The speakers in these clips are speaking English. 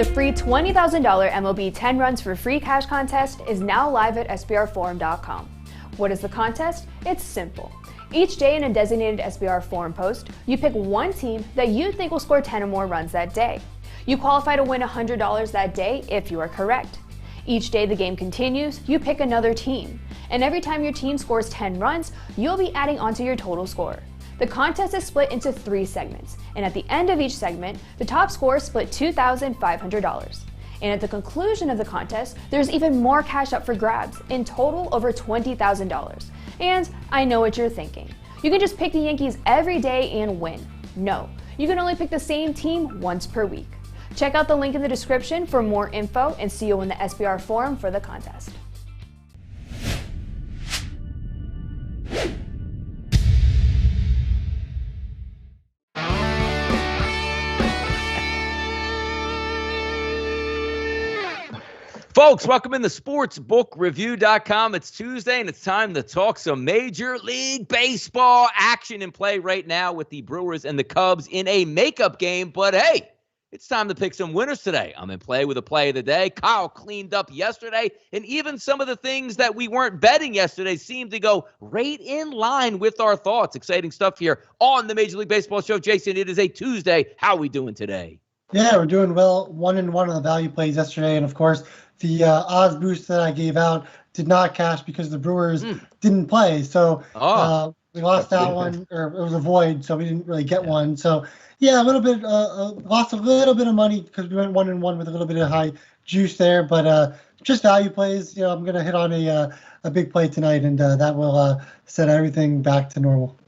The free $20,000 MLB 10 runs for free cash contest is now live at SBRforum.com. What is the contest? It's simple. Each day in a designated SBR forum post, you pick one team that you think will score 10 or more runs that day. You qualify to win $100 that day if you are correct. Each day the game continues, you pick another team. And every time your team scores 10 runs, you'll be adding onto your total score. The contest is split into 3 segments, and at the end of each segment, the top scorer split $2,500. And at the conclusion of the contest, there's even more cash up for grabs, in total over $20,000. And I know what you're thinking. You can just pick the Yankees every day and win. No, you can only pick the same team once per week. Check out the link in the description for more info and see you in the SBR forum for the contest. Folks, welcome in the sportsbookreview.com. It's Tuesday, and it's time to talk some Major League Baseball action in play right now with the Brewers and the Cubs in a makeup game. But hey, it's time to pick some winners today. I'm in play with a play of the day. Kyle cleaned up yesterday, and even some of the things that we weren't betting yesterday seemed to go right in line with our thoughts. Exciting stuff here on the Major League Baseball Show. Jason, it is a Tuesday. How are we doing today? Yeah, we're doing well. 1-1 on the value plays yesterday, and of course, the odds boost that I gave out did not cash because the Brewers didn't play. So we lost that one, or it was a void, so we didn't really get one. So yeah, a little bit, lost a little bit of money because we went 1-1 with a little bit of high juice there. But just value plays, I'm going to hit on a big play tonight, and that will set everything back to normal.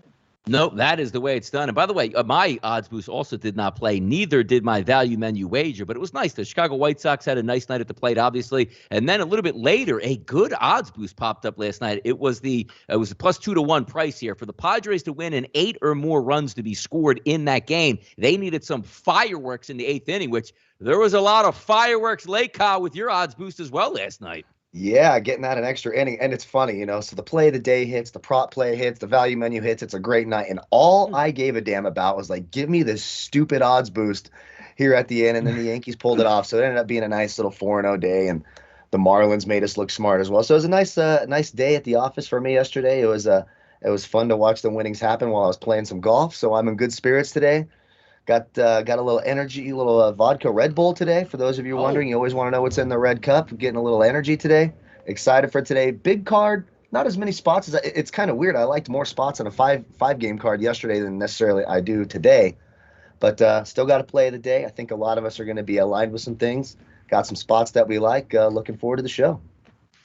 No, that is the way it's done. And by the way, my odds boost also did not play. Neither did my value menu wager, but it was nice. The Chicago White Sox had a nice night at the plate, obviously. And then a little bit later, a good odds boost popped up last night. It was a plus 2-1 price here for the Padres to win and 8 or more runs to be scored in that game. They needed some fireworks in the 8th inning, which there was a lot of fireworks late, Kyle, with your odds boost as well last night. Yeah, getting out an extra inning. And it's funny, so the play of the day hits, the prop play hits, the value menu hits. It's a great night. And all I gave a damn about was like, give me this stupid odds boost here at the end. And then the Yankees pulled it off. So it ended up being a nice little 4-0 day. And the Marlins made us look smart as well. So it was a nice day at the office for me yesterday. It was fun to watch the winnings happen while I was playing some golf. So I'm in good spirits today. Got a little energy, vodka Red Bull today. For those of you wondering, you always want to know what's in the red cup. Getting a little energy today. Excited for today. Big card. Not as many spots as it's kind of weird. I liked more spots on a five game card yesterday than necessarily I do today. But still got to play of the day. I think a lot of us are going to be aligned with some things. Got some spots that we like. Looking forward to the show.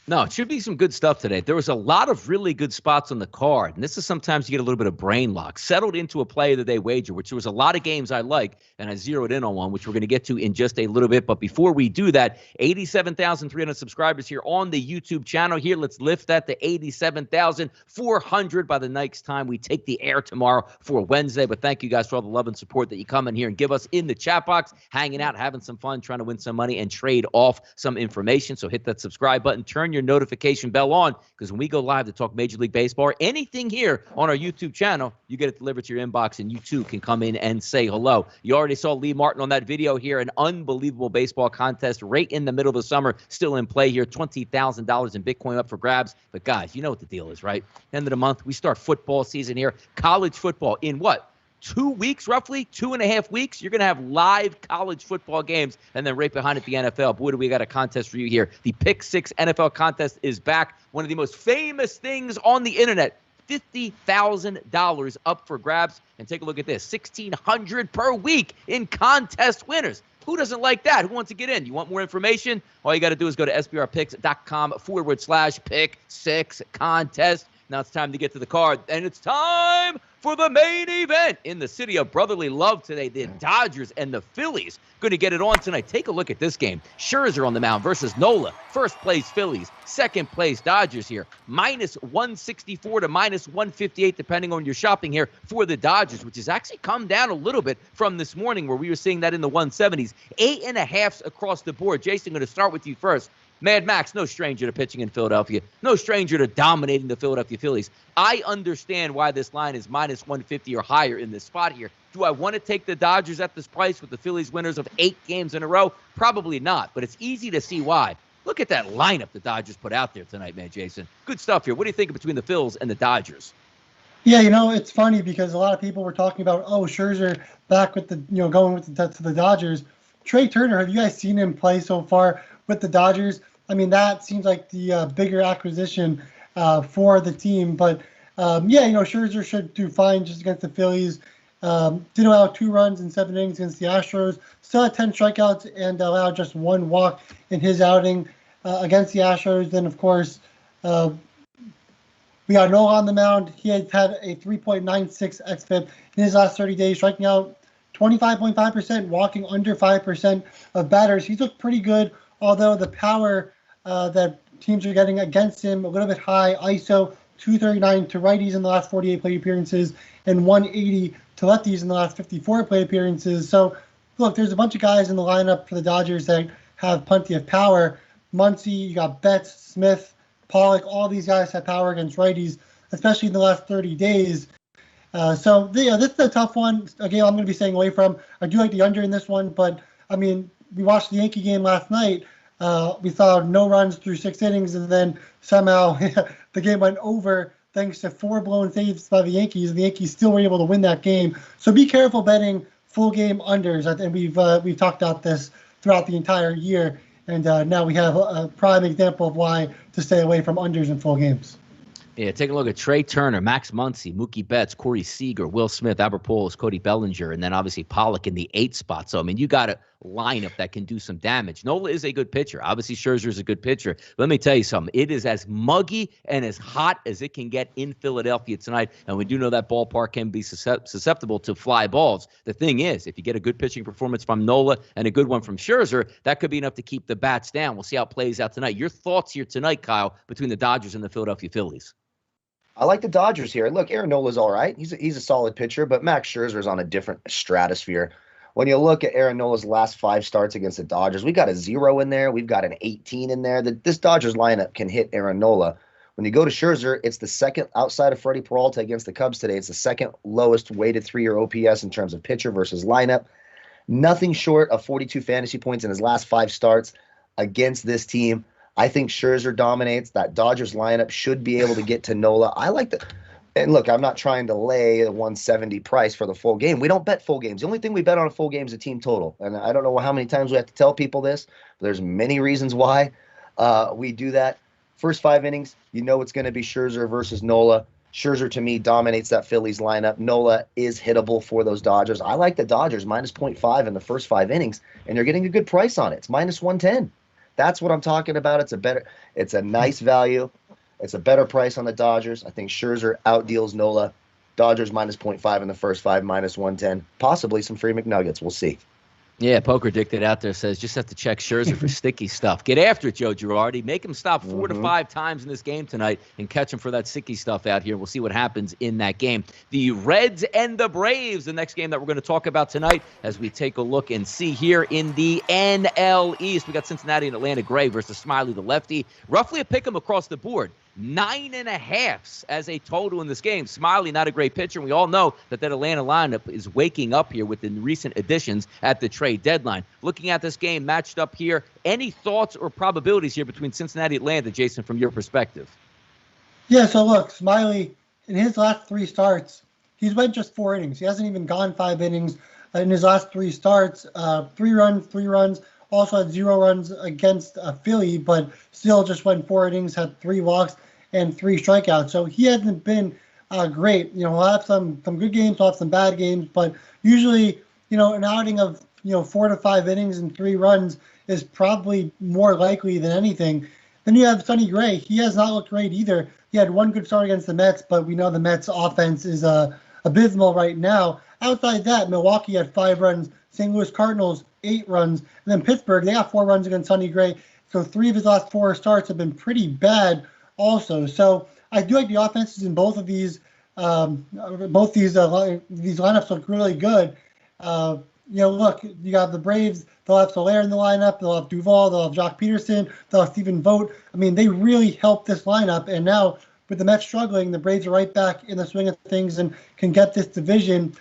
No, it should be some good stuff today. There was a lot of really good spots on the card, and this is sometimes you get a little bit of brain lock. Settled into a play of the day wager, which there was a lot of games I like, and I zeroed in on one, which we're going to get to in just a little bit. But before we do that, 87,300 subscribers here on the YouTube channel here. Let's lift that to 87,400 by the next time we take the air tomorrow for Wednesday. But thank you guys for all the love and support that you come in here and give us in the chat box, hanging out, having some fun, trying to win some money and trade off some information. So hit that subscribe button, turn your notification bell on, because when we go live to talk Major League Baseball or anything here on our YouTube channel, you get it delivered to your inbox, and you too can come in and say hello. You already saw Lee Martin on that video here, an unbelievable baseball contest right in the middle of the summer, still in play here, $20,000 in Bitcoin up for grabs. But guys, you know what the deal is, right? End of the month, we start football season here, college football in what? 2 weeks, roughly 2.5 weeks, you're going to have live college football games, and then right behind it, the NFL. Boy, do we got a contest for you here. The Pick 6 NFL contest is back. One of the most famous things on the internet. $50,000 up for grabs. And take a look at this, $1,600 per week in contest winners. Who doesn't like that? Who wants to get in? You want more information? All you got to do is go to sbrpicks.com/pick6 contest. Now it's time to get to the card, and it's time for the main event in the city of brotherly love today. The Dodgers and the Phillies going to get it on tonight. Take a look at this game. Scherzer on the mound versus Nola. First place Phillies, second place Dodgers here. -164 to -158, depending on your shopping here for the Dodgers, which has actually come down a little bit from this morning where we were seeing that in the 170s. 8.5s across the board. Jason, I'm going to start with you first. Mad Max, no stranger to pitching in Philadelphia, no stranger to dominating the Philadelphia Phillies. I understand why this line is minus 150 or higher in this spot here. Do I want to take the Dodgers at this price with the Phillies winners of 8 games in a row? Probably not, but it's easy to see why. Look at that lineup the Dodgers put out there tonight, man, Jason. Good stuff here. What do you think between the Phils and the Dodgers? Yeah, it's funny because a lot of people were talking about, Scherzer back with the, going with to the Dodgers. Trey Turner, have you guys seen him play so far with the Dodgers? I mean, that seems like the bigger acquisition for the team. But, Scherzer should do fine just against the Phillies. Did allow 2 runs in 7 innings against the Astros. Still had 10 strikeouts and allowed just 1 walk in his outing against the Astros. Then, of course, we got Nola on the mound. He had a 3.96 xFIP in his last 30 days, striking out 25.5%, walking under 5% of batters. He's looked pretty good, although the power that teams are getting against him a little bit high. ISO 239 to righties in the last 48 plate appearances and 180 to lefties in the last 54 plate appearances. So, look, there's a bunch of guys in the lineup for the Dodgers that have plenty of power. Muncy, you got Betts, Smith, Pollock, all these guys have power against righties, especially in the last 30 days. This is a tough one. A game I'm going to be staying away from. I do like the under in this one, but, I mean, we watched the Yankee game last night. We saw no runs through 6 innings, and then somehow the game went over thanks to 4 blown saves by the Yankees, and the Yankees still were able to win that game. So be careful betting full game unders. And we've talked about this throughout the entire year, and now we have a prime example of why to stay away from unders in full games. Yeah, take a look at Trey Turner, Max Muncy, Mookie Betts, Corey Seager, Will Smith, Albert Pujols, Cody Bellinger, and then obviously Pollock in the 8th spot. So, I mean, you got a lineup that can do some damage. Nola is a good pitcher. Obviously, Scherzer is a good pitcher. Let me tell you something. It is as muggy and as hot as it can get in Philadelphia tonight, and we do know that ballpark can be susceptible to fly balls. The thing is, if you get a good pitching performance from Nola and a good one from Scherzer, that could be enough to keep the bats down. We'll see how it plays out tonight. Your thoughts here tonight, Kyle, between the Dodgers and the Philadelphia Phillies? I like the Dodgers here. Look, Aaron Nola's all right. He's a solid pitcher, but Max Scherzer's on a different stratosphere. When you look at Aaron Nola's last 5 starts against the Dodgers, we got a 0 in there. We've got an 18 in there. This Dodgers lineup can hit Aaron Nola. When you go to Scherzer, it's the second outside of Freddie Peralta against the Cubs today. It's the second lowest weighted 3-year OPS in terms of pitcher versus lineup. Nothing short of 42 fantasy points in his last 5 starts against this team. I think Scherzer dominates. That Dodgers lineup should be able to get to Nola. I like the – and look, I'm not trying to lay a 170 price for the full game. We don't bet full games. The only thing we bet on a full game is a team total. And I don't know how many times we have to tell people this, but there's many reasons why we do that. First 5 innings, it's going to be Scherzer versus Nola. Scherzer, to me, dominates that Phillies lineup. Nola is hittable for those Dodgers. I like the Dodgers minus 0.5 in the first 5 innings, and you're getting a good price on it. It's minus 110. That's what I'm talking about. It's a nice value. It's a better price on the Dodgers. I think Scherzer outdeals Nola. Dodgers minus 0.5 in the first 5, minus 110. Possibly some free McNuggets. We'll see. Yeah, Poker Addicted out there says just have to check Scherzer for sticky stuff. Get after it, Joe Girardi. Make him stop 4 to 5 times in this game tonight and catch him for that sticky stuff out here. We'll see what happens in that game. The Reds and the Braves, the next game that we're going to talk about tonight as we take a look and see here in the NL East. We got Cincinnati and Atlanta Gray versus Smiley the lefty. Roughly a pick 'em across the board. 9.5 as a total in this game. Smiley, not a great pitcher. And we all know that Atlanta lineup is waking up here with the recent additions at the trade deadline. Looking at this game matched up here, any thoughts or probabilities here between Cincinnati and Atlanta, Jason, from your perspective? Yeah, so look, Smiley, in his last 3 starts, he's went just 4 innings. He hasn't even gone 5 innings in his last 3 starts. 3 runs. Also had 0 runs against Philly, but still just went 4 innings, had 3 walks and 3 strikeouts. So he hasn't been great. He'll have some good games, he'll have some bad games, but usually, an outing of 4 to 5 innings and 3 runs is probably more likely than anything. Then you have Sonny Gray. He has not looked great either. He had 1 good start against the Mets, but we know the Mets offense is abysmal right now. Outside that, Milwaukee had 5 runs, St. Louis Cardinals 8 runs, and then Pittsburgh, they got 4 runs against Sonny Gray. So 3 of his last 4 starts have been pretty bad also. So I do like the offenses in both of these. These lineups look really good. look, you got the Braves. They'll have Soler in the lineup. They'll have Duvall. They'll have Jock Peterson. They'll have Stephen Vogt. I mean, they really helped this lineup. And now with the Mets struggling, the Braves are right back in the swing of things and can get this division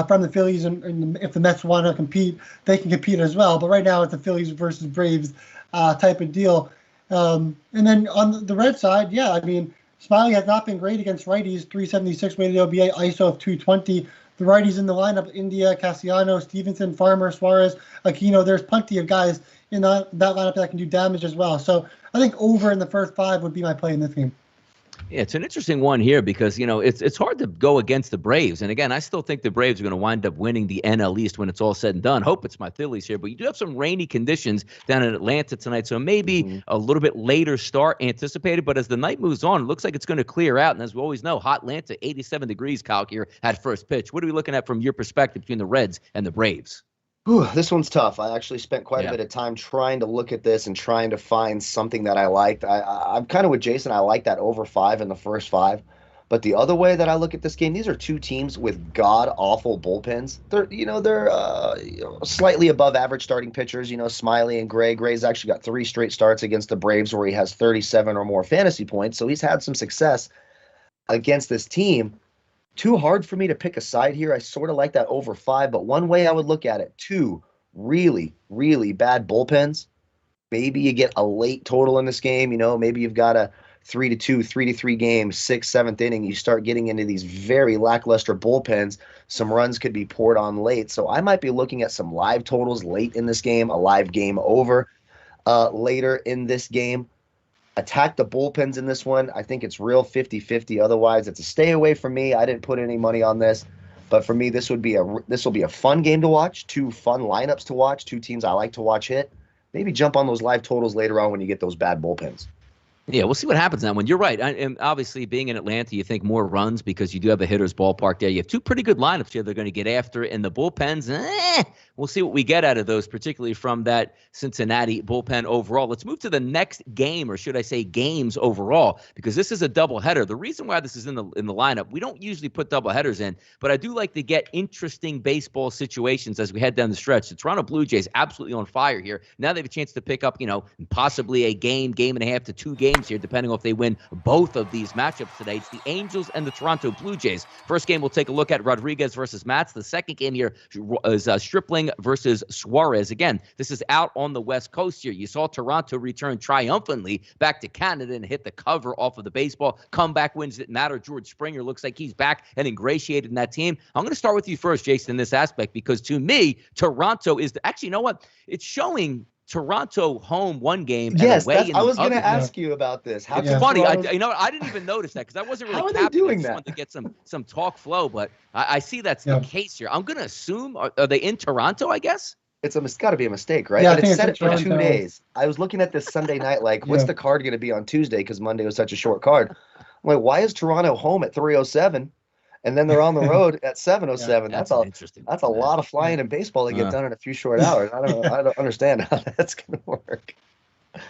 from the Phillies. And if the Mets want to compete, they can compete as well. But right now it's a Phillies versus Braves type of deal. And then on the Red side, yeah, I mean, Smiley has not been great against righties. 376 weighted OBA, ISO of 220. The righties in the lineup: India, Cassiano, Stevenson, Farmer, Suarez, Aquino. There's plenty of guys in that lineup that can do damage as well. So I think over in the first 5 would be my play in this game. Yeah, it's an interesting one here because, it's hard to go against the Braves. And again, I still think the Braves are going to wind up winning the NL East when it's all said and done. Hope it's my Phillies here, but you do have some rainy conditions down in Atlanta tonight. So maybe a little bit later start anticipated. But as the night moves on, it looks like it's going to clear out. And as we always know, hot Atlanta, 87 degrees, Kyle, here at first pitch. What are we looking at from your perspective between the Reds and the Braves? This one's tough. I actually spent quite a bit of time trying to look at this and trying to find something that I liked. I'm kind of with Jason. I like that over 5 in the first 5. But the other way that I look at this game, these are two teams with god-awful bullpens. They're slightly above average starting pitchers, Smiley and Gray. Gray's actually got 3 straight starts against the Braves where he has 37 or more fantasy points. So he's had some success against this team. Too hard for me to pick a side here. I sort of like that over 5, but one way I would look at it, 2 really, really bad bullpens. Maybe you get a late total in this game. Maybe you've got a 3-2, 3-3 game, 6th, 7th inning. You start getting into these very lackluster bullpens. Some runs could be poured on late. So I might be looking at some live totals late in this game, a live game over later in this game. Attack the bullpens in this one. I think it's real 50-50. Otherwise, it's a stay away from me. I didn't put any money on this. But for me, this will be a fun game to watch, 2 fun lineups to watch, 2 teams I like to watch hit. Maybe jump on those live totals later on when you get those bad bullpens. Yeah, we'll see what happens now. When you're right, and obviously being in Atlanta, you think more runs because you do have a hitter's ballpark there. You have 2 pretty good lineups here they're going to get after, and the bullpens, we'll see what we get out of those, particularly from that Cincinnati bullpen overall. Let's move to the next game, or should I say games overall, because this is a doubleheader. The reason why this is in the lineup, we don't usually put doubleheaders in, but I do like to get interesting baseball situations as we head down the stretch. The Toronto Blue Jays absolutely on fire here. Now they have a chance to pick up, possibly a game and a half to 2 games here, depending on if they win both of these matchups today. It's the Angels and the Toronto Blue Jays. First game, we'll take a look at Rodriguez versus Matz. The second game here is Stripling versus Suarez. Again, this is out on the West Coast here. You saw Toronto return triumphantly back to Canada and hit the cover off of the baseball. Comeback wins that matter. George Springer looks like he's back and ingratiated in that team. I'm going to start with you first, Jason, in this aspect, because to me, Toronto is actually, you know what? It's showing Toronto home 1 game. Yes, and I was going to ask you about this. It's funny. I didn't even notice that because I wasn't really. How are they doing I just wanted to get some talk flow, but I see that's the case here. I'm going to assume are they in Toronto? I guess it's got to be a mistake, right? Yeah, but it's set it for Toronto. 2 days. I was looking at this Sunday night, what's the card going to be on Tuesday? Because Monday was such a short card. I'm like, why is Toronto home at 3:07? And then they're on the road at 7:07. That's interesting. That's a lot of flying in baseball to get done in a few short hours. I don't understand how that's going to work.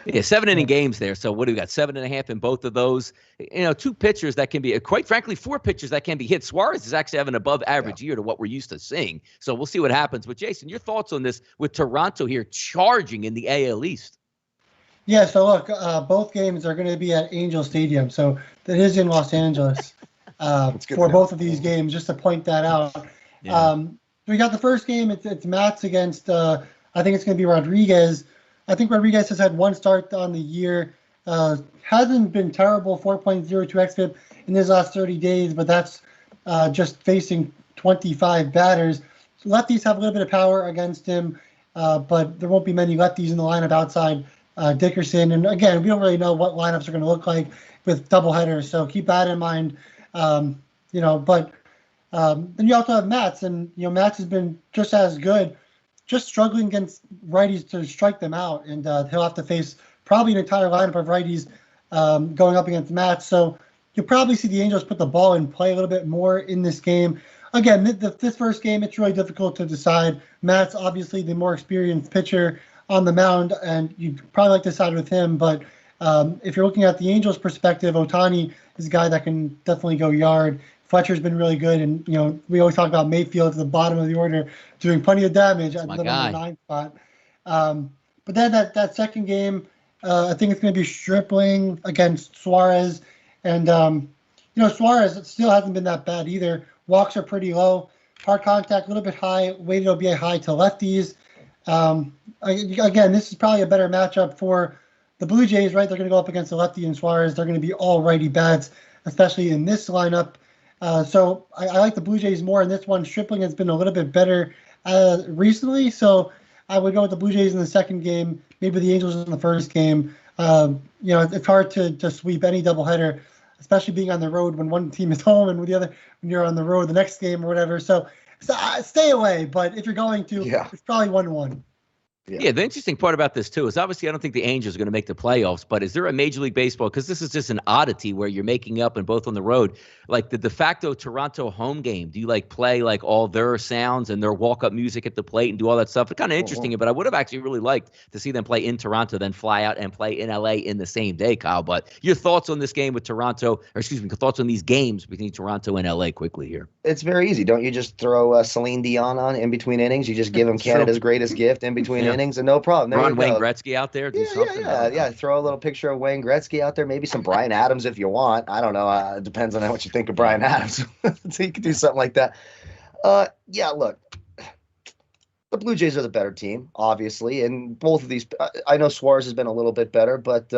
Yeah, 7-inning games there. So what do we got? 7.5 in both of those. 2 pitchers that can be, quite frankly, 4 pitchers that can be hit. Suarez is actually having an above average year to what we're used to seeing. So we'll see what happens. But Jason, your thoughts on this with Toronto here charging in the AL East? Yeah, so look, both games are going to be at Angel Stadium. So that is in Los Angeles. For both of these games, just to point that out. Yeah. We got the first game. It's Matz against, I think it's going to be Rodriguez. I think Rodriguez has had 1 start on the year. Hasn't been terrible, 4.02 xFIP in his last 30 days, but that's just facing 25 batters. So lefties have a little bit of power against him, but there won't be many lefties in the lineup outside Dickerson. And again, we don't really know what lineups are going to look like with doubleheaders, so keep that in mind. But then you also have Matz, and Matz has been just as good, just struggling against righties to strike them out, and he'll have to face probably an entire lineup of righties going up against Matz. So you'll probably see the Angels put the ball in play a little bit more in this game. Again, this first game, it's really difficult to decide. Matt's obviously the more experienced pitcher on the mound, and you'd probably like to side with him. But if you're looking at the Angels' perspective, Ohtani is a guy that can definitely go yard Fletcher's been really good, and we always talk about Mayfield at the bottom of the order doing plenty of damage at the number 9 spot. But then that second game, I think it's going to be Stripling against Suarez, and Suarez still hasn't been that bad either. Walks are pretty low, hard contact a little bit high, weighted OBA high to lefties. Again, this is probably a better matchup for the Blue Jays, right? They're going to go up against the lefty and Suarez. They're going to be all righty bats, especially in this lineup. So I like the Blue Jays more in this one. Stripling has been a little bit better recently, so I would go with the Blue Jays in the second game, maybe the Angels in the first game. It's hard to sweep any doubleheader, especially being on the road when one team is home and with the other when you're on the road the next game or whatever. So stay away, but if you're going to, it's probably 1-1. Yeah, the interesting part about this, too, is obviously I don't think the Angels are going to make the playoffs, but is there a Major League Baseball, because this is just an oddity where you're making up and both on the road, like the de facto Toronto home game, do you play all their sounds and their walk-up music at the plate and do all that stuff? It's kind of interesting, but I would have actually really liked to see them play in Toronto, then fly out and play in L.A. in the same day, Kyle. But your thoughts on this game with thoughts on these games between Toronto and L.A. quickly here? It's very easy. Don't you just throw Celine Dion on in between innings? You just give him Canada's greatest gift in between innings, and no problem. There Run Wayne Gretzky out there. Do something. Throw a little picture of Wayne Gretzky out there. Maybe some Bryan Adams if you want. I don't know. It depends on what you think of Bryan Adams. So you could do something like that. Look, the Blue Jays are the better team, obviously, and both of these. I know Suarez has been a little bit better, but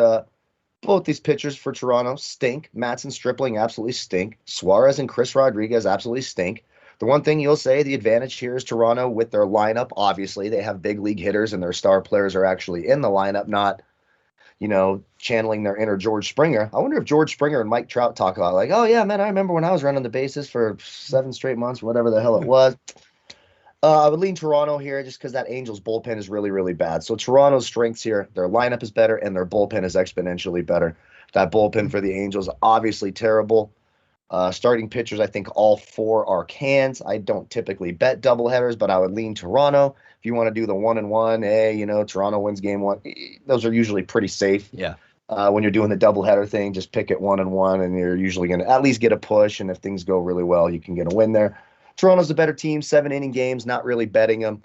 both these pitchers for Toronto stink. Matson, Stripling absolutely stink. Suarez and Chris Rodriguez absolutely stink. The one thing you'll say, the advantage here is Toronto with their lineup. Obviously, they have big league hitters and their star players are actually in the lineup, not, channeling their inner George Springer. I wonder if George Springer and Mike Trout talk about oh, yeah, man, I remember when I was running the bases for 7 straight months, whatever the hell it was. I would lean Toronto here just because that Angels bullpen is really, really bad. So Toronto's strengths here, their lineup is better and their bullpen is exponentially better. That bullpen for the Angels, obviously terrible. Starting pitchers, I think all 4 are cans. I don't typically bet doubleheaders, but I would lean Toronto. If you want to do the 1-1, Toronto wins game 1. Those are usually pretty safe. Yeah. When you're doing the doubleheader thing, just pick it 1-1, and you're usually going to at least get a push. And if things go really well, you can get a win there. Toronto's a better team, 7-inning games, not really betting them.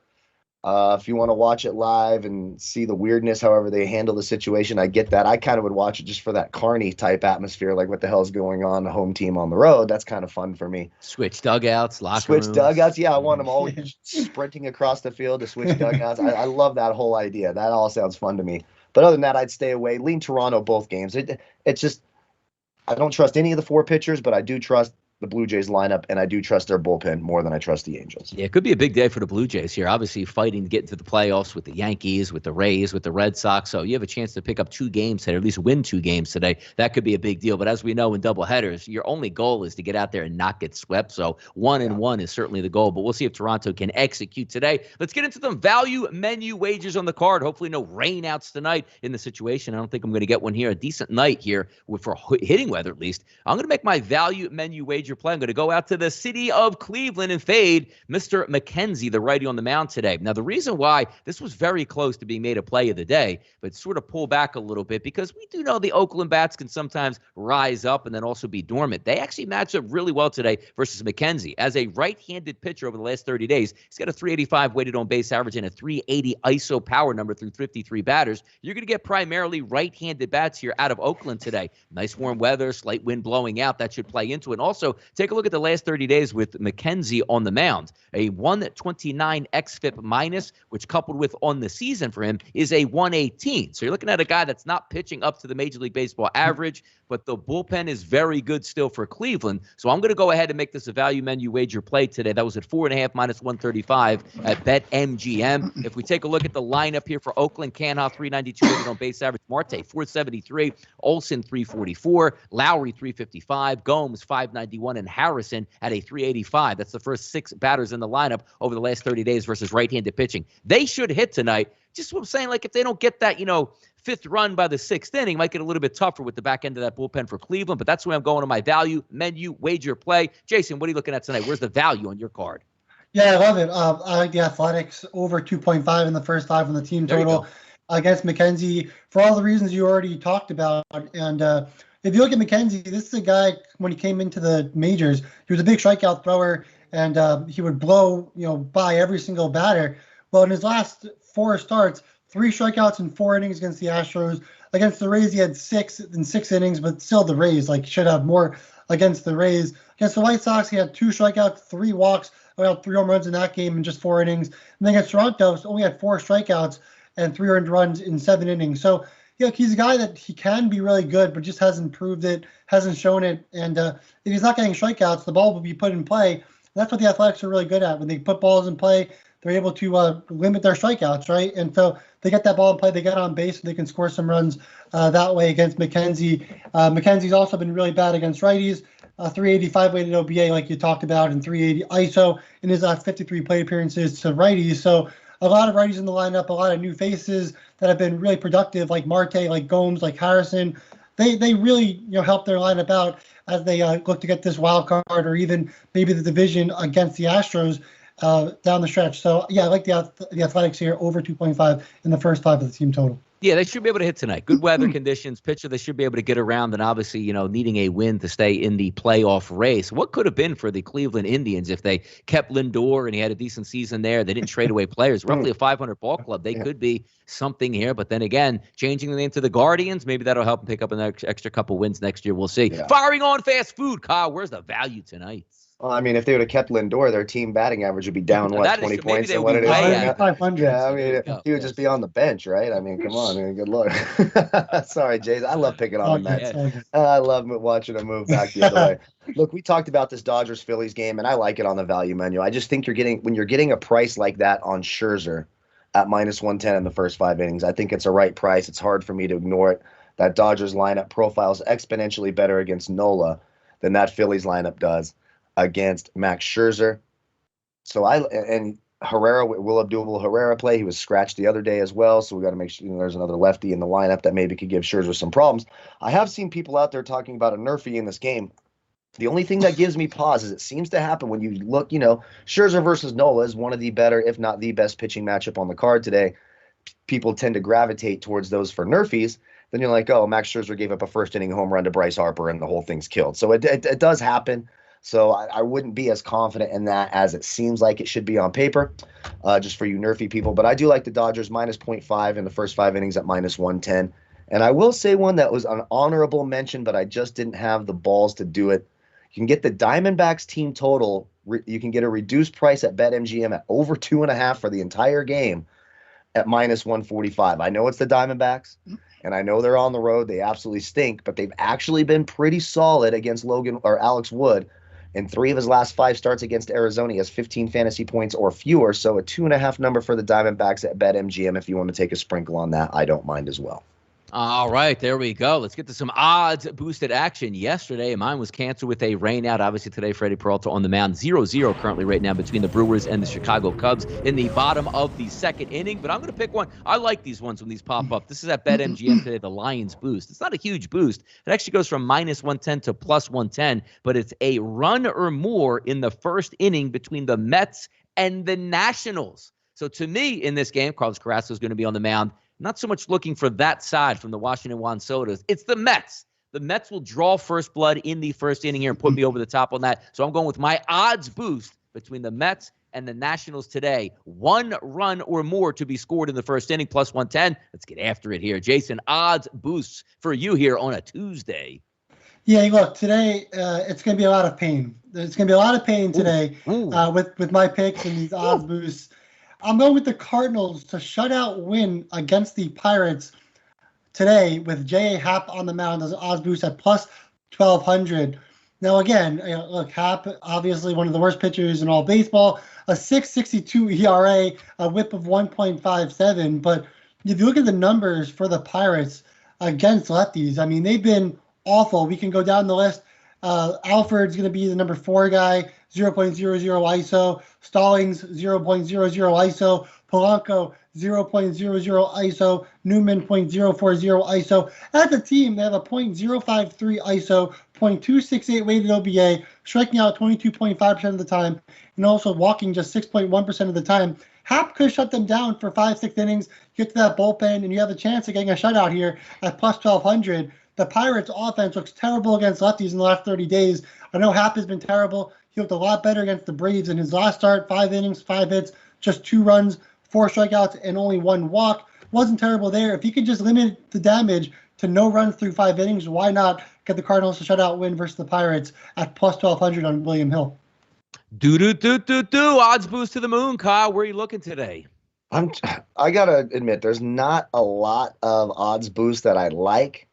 If you want to watch it live and see the weirdness, however they handle the situation, I get that. I kind of would watch it just for that Carney type atmosphere, like what the hell's going on, the home team on the road. That's kind of fun for me. Switch dugouts, locker rooms. Switch dugouts. Yeah, I want them all sprinting across the field to switch dugouts. I love that whole idea. That all sounds fun to me. But other than that, I'd stay away. Lean Toronto both games. It's just I don't trust any of the 4 pitchers, but I do trust the Blue Jays lineup, and I do trust their bullpen more than I trust the Angels. Yeah, it could be a big day for the Blue Jays here. Obviously fighting to get into the playoffs with the Yankees, with the Rays, with the Red Sox. So you have a chance to pick up 2 games today, or at least win 2 games today. That could be a big deal. But as we know in doubleheaders, your only goal is to get out there and not get swept. So 1-1 is certainly the goal. But we'll see if Toronto can execute today. Let's get into some value menu wagers on the card. Hopefully no rainouts tonight in the situation. I don't think I'm going to get one here. A decent night here for hitting weather at least. I'm going to make my value menu wager play. I'm going to go out to the city of Cleveland and fade Mr. McKenzie, the righty on the mound today. Now, the reason why this was very close to being made a play of the day, but sort of pull back a little bit because we do know the Oakland bats can sometimes rise up and then also be dormant. They actually match up really well today versus McKenzie. As a right-handed pitcher over the last 30 days, he's got a 385 weighted on base average and a 380 ISO power number through 53 batters. You're going to get primarily right-handed bats here out of Oakland today. Nice warm weather, slight wind blowing out. That should play into it. And also, take a look at the last 30 days with McKenzie on the mound. A 129 xFIP minus, which coupled with on the season for him is a 118. So you're looking at a guy that's not pitching up to the Major League Baseball average, but the bullpen is very good still for Cleveland. So I'm going to go ahead and make this a value menu wager play today. That was at 4.5 minus 135 at BetMGM. If we take a look at the lineup here for Oakland, Canha 392 weighted on base average, Marte 473, Olsen 344, Lowry 355, Gomes 591, and Harrison at a 385. That's the first 6 batters in the lineup over the last 30 days versus right-handed pitching. They should hit tonight. Just what I'm saying, like if they don't get that, 5th run by the 6th inning, might get a little bit tougher with the back end of that bullpen for Cleveland. But that's where I'm going on my value menu wager play. Jason, what are you looking at tonight? Where's the value on your card? Yeah, I love it. I like the Athletics over 2.5 in the first 5 on the team total against McKenzie for all the reasons you already talked about. And if you look at McKenzie, this is a guy, when he came into the majors, he was a big strikeout thrower, and he would blow, by every single batter. Well, in his last 4 starts, 3 strikeouts in 4 innings against the Astros. Against the Rays, he had 6 in 6 innings, but still the Rays, should have more against the Rays. Against the White Sox, he had 2 strikeouts, 3 walks, about 3 home runs in that game in just 4 innings. And then against Toronto, he only had 4 strikeouts and 3 earned runs in 7 innings. So, he's a guy that he can be really good, but just hasn't proved it, hasn't shown it. And if he's not getting strikeouts, the ball will be put in play. That's what the Athletics are really good at. When they put balls in play, they're able to limit their strikeouts, right? And so they get that ball in play, they get on base, and they can score some runs that way against McKenzie. McKenzie's also been really bad against righties. 385 weighted OBA, like you talked about, and 380 ISO in his last 53 plate appearances to righties. So a lot of righties in the lineup, a lot of new faces that have been really productive, like Marte, like Gomes, like Harrison. They really help their lineup out as they look to get this wild card or even maybe the division against the Astros down the stretch. So, I like the Athletics here over 2.5 in the first 5 of the team total. Yeah, they should be able to hit tonight. Good weather conditions, pitcher, they should be able to get around, and obviously, needing a win to stay in the playoff race. What could have been for the Cleveland Indians if they kept Lindor and he had a decent season there? They didn't trade away players. Roughly a 500 ball club. They could be something here, but then again, changing the name to the Guardians, maybe that'll help them pick up an extra couple wins next year. We'll see. Yeah. Firing on fast food, Kyle. Where's the value tonight? Well, I mean, if they would have kept Lindor, their team batting average would be down, 20 points than what it is right 500. Yeah, I mean, he would just be on the bench, right? I mean, come on, good luck. Sorry, Jays. I love picking on the Mets. I love watching them move back the other way. Look, we talked about this Dodgers-Phillies game, and I like it on the value menu. I just think when you're getting a price like that on Scherzer at minus 110 in the first 5 innings, I think it's a right price. It's hard for me to ignore it. That Dodgers lineup profiles exponentially better against Nola than that Phillies lineup does against Max Scherzer. So Herrera, will Abdul Herrera play? He was scratched the other day as well, so we got to make sure there's another lefty in the lineup that maybe could give Scherzer some problems. I have seen people out there talking about a nerfy in this game. The only thing that gives me pause is it seems to happen when you look, Scherzer versus Nola is one of the better, if not the best pitching matchup on the card today. People tend to gravitate towards those for nerfies. Then you're like, oh, Max Scherzer gave up a first inning home run to Bryce Harper and the whole thing's killed. So it does happen. So I wouldn't be as confident in that as it seems like it should be on paper, just for you nerfy people. But I do like the Dodgers minus 0.5 in the first 5 innings at minus 110. And I will say one that was an honorable mention, but I just didn't have the balls to do it. You can get the Diamondbacks team total. You can get a reduced price at BetMGM at over 2.5 for the entire game at minus 145. I know it's the Diamondbacks, and I know they're on the road. They absolutely stink, but they've actually been pretty solid against Alex Wood. In 3 of his last 5 starts against Arizona, he has 15 fantasy points or fewer. So a 2.5 number for the Diamondbacks at BetMGM. If you want to take a sprinkle on that, I don't mind as well. All right, there we go. Let's get to some odds-boosted action. Yesterday, mine was canceled with a rainout. Obviously, today, Freddie Peralta on the mound. 0-0 currently right now between the Brewers and the Chicago Cubs in the bottom of the 2nd inning. But I'm going to pick one. I like these ones when these pop up. This is at BetMGM today, the Lions boost. It's not a huge boost. It actually goes from minus 110 to plus 110, but it's a run or more in the 1st inning between the Mets and the Nationals. So to me, in this game, Carlos Carrasco is going to be on the mound. Not so much looking for that side from the Washington Juan Sotos. It's the Mets. The Mets will draw first blood in the 1st inning here and put me over the top on that. So I'm going with my odds boost between the Mets and the Nationals today. 1 run or more to be scored in the 1st inning, plus 110. Let's get after it here. Jason, odds boosts for you here on a Tuesday. Yeah, look, today it's going to be a lot of pain. There's going to be a lot of pain today with my picks and these odds boosts. I'm going with the Cardinals to shutout win against the Pirates today with J.A. Happ on the mound as an odds boost at plus 1,200. Now, again, look, Happ, obviously one of the worst pitchers in all baseball, a 6.62 ERA, a whip of 1.57. But if you look at the numbers for the Pirates against lefties, I mean, they've been awful. We can go down the list. Alford's going to be the number 4 guy, 0.00 ISO. Stallings, 0.00 ISO. Polanco, 0.00 ISO. Newman, 0.040 ISO. As a team, they have a 0.053 ISO, 0.268 weighted OBA, striking out 22.5% of the time, and also walking just 6.1% of the time. Happ could shut them down for 5-6 innings, get to that bullpen, and you have a chance of getting a shutout here at plus 1,200. the Pirates offense looks terrible against lefties in the last 30 days. I know Happ has been terrible. He looked a lot better against the Braves in his last start, 5 innings, 5 hits, just 2 runs, 4 strikeouts, and only 1 walk. Wasn't terrible there. If he could just limit the damage to no runs through 5 innings, why not get the Cardinals a shutout win versus the Pirates at plus 1,200 on William Hill? Odds boost to the moon, Kyle. Where are you looking today? I gotta admit, there's not a lot of odds boost that I like.